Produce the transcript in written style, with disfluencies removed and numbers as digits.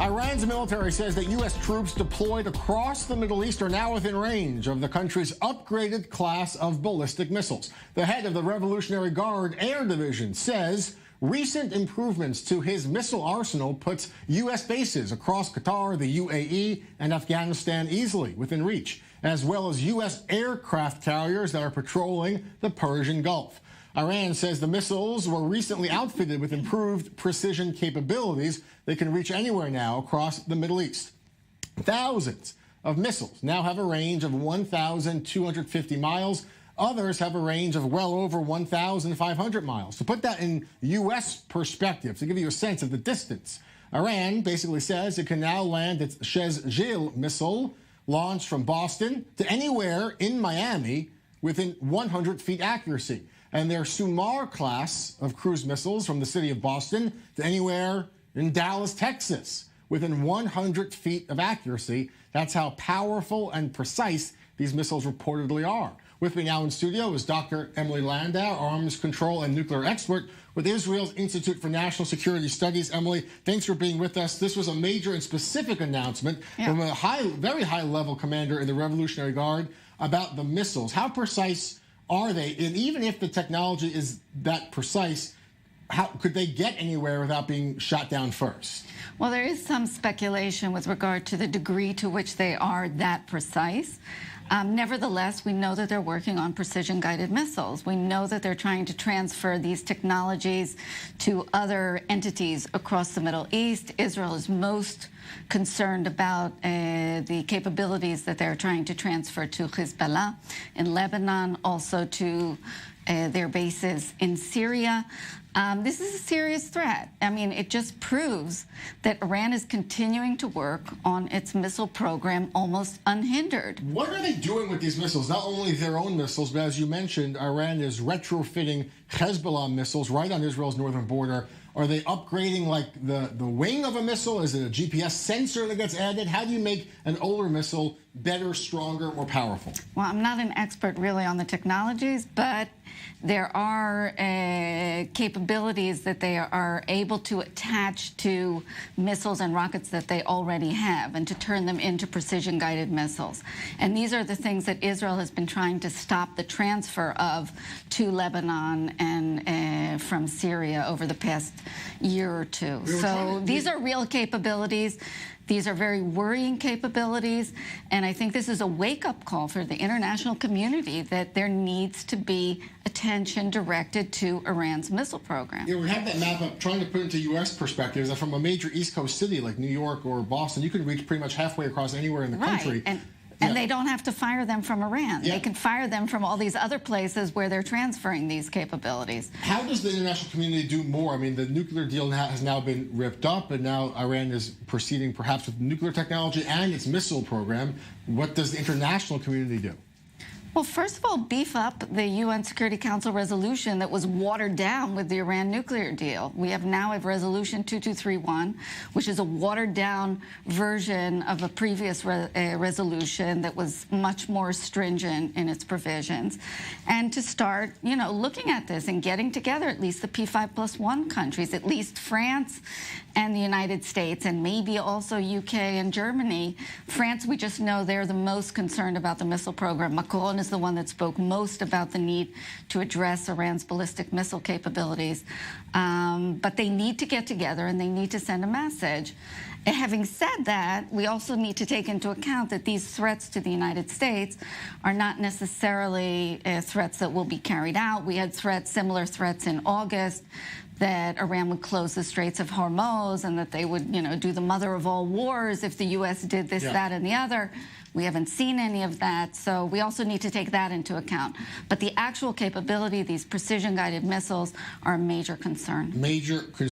Iran's military says that U.S. troops deployed across the Middle East are now within range of the country's upgraded class of ballistic missiles. The head of the Revolutionary Guard Air Division says recent improvements to his missile arsenal puts U.S. bases across Qatar, the UAE, and Afghanistan easily within reach, as well as U.S. aircraft carriers that are patrolling the Persian Gulf. Iran says the missiles were recently outfitted with improved precision capabilities. They can reach anywhere now across the Middle East. Thousands of missiles now have a range of 1,250 miles. Others have a range of well over 1,500 miles. To put that in U.S. perspective, to give you a sense of the distance, Iran basically says it can now land its Shezhil missile launched from Boston to anywhere in Miami within 100 feet accuracy, and their Sumar class of cruise missiles from the city of Boston to anywhere in Dallas, Texas, within 100 feet of accuracy. That's how powerful and precise these missiles reportedly are. With me now in studio is Dr. Emily Landau, arms control and nuclear expert with Israel's Institute for National Security Studies. Emily, thanks for being with us. This was a major and specific announcement from a very high-level commander in the Revolutionary Guard about the missiles. How precise are they? And even if the technology is that precise, how could they get anywhere without being shot down first? Well, there is some speculation with regard to the degree to which they are that precise. Nevertheless, we know that they're working on precision-guided missiles. We know that they're trying to transfer these technologies to other entities across the Middle East. Israel is most concerned about the capabilities that they're trying to transfer to Hezbollah in Lebanon, also to their bases in Syria. This is a serious threat. I mean, it just proves that Iran is continuing to work on its missile program almost unhindered. What are they doing with these missiles? Not only their own missiles, but as you mentioned, Iran is retrofitting Hezbollah missiles right on Israel's northern border. Are they upgrading like the wing of a missile? Is it a GPS sensor that gets added? How do you make an older missile better, stronger, more powerful? Well, I'm not an expert really on the technologies, but there are capabilities that they are able to attach to missiles and rockets that they already have and to turn them into precision-guided missiles. And these are the things that Israel has been trying to stop the transfer of to Lebanon and from Syria over the past year or two. So these are real capabilities. These are very worrying capabilities, and I think this is a wake-up call for the international community that there needs to be attention directed to Iran's missile program. Yeah, we have that map up, trying to put it into U.S. perspective, that from a major East Coast city like New York or Boston, you can reach pretty much halfway across anywhere in the country. And they don't have to fire them from Iran. They can fire them from all these other places where they're transferring these capabilities. How does the international community do more? I mean, the nuclear deal has now been ripped up, and now Iran is proceeding perhaps with nuclear technology and its missile program. What does the international community do? Well, first of all, beef up the UN Security Council resolution that was watered down with the Iran nuclear deal. We now have Resolution 2231, which is a watered-down version of a previous resolution that was much more stringent in its provisions. And to start, looking at this and getting together at least the P5+1 countries, at least France and the United States, and maybe also UK and Germany. France, we just know they're the most concerned about the missile program. Macron is the one that spoke most about the need to address Iran's ballistic missile capabilities. But they need to get together and they need to send a message. And having said that, we also need to take into account that these threats to the United States are not necessarily threats that will be carried out. We had similar threats in August, that Iran would close the Straits of Hormuz and that they would, do the mother of all wars if the U.S. did this, that, and the other. We haven't seen any of that, so we also need to take that into account. But the actual capability, these precision-guided missiles, are a major concern. Major concern.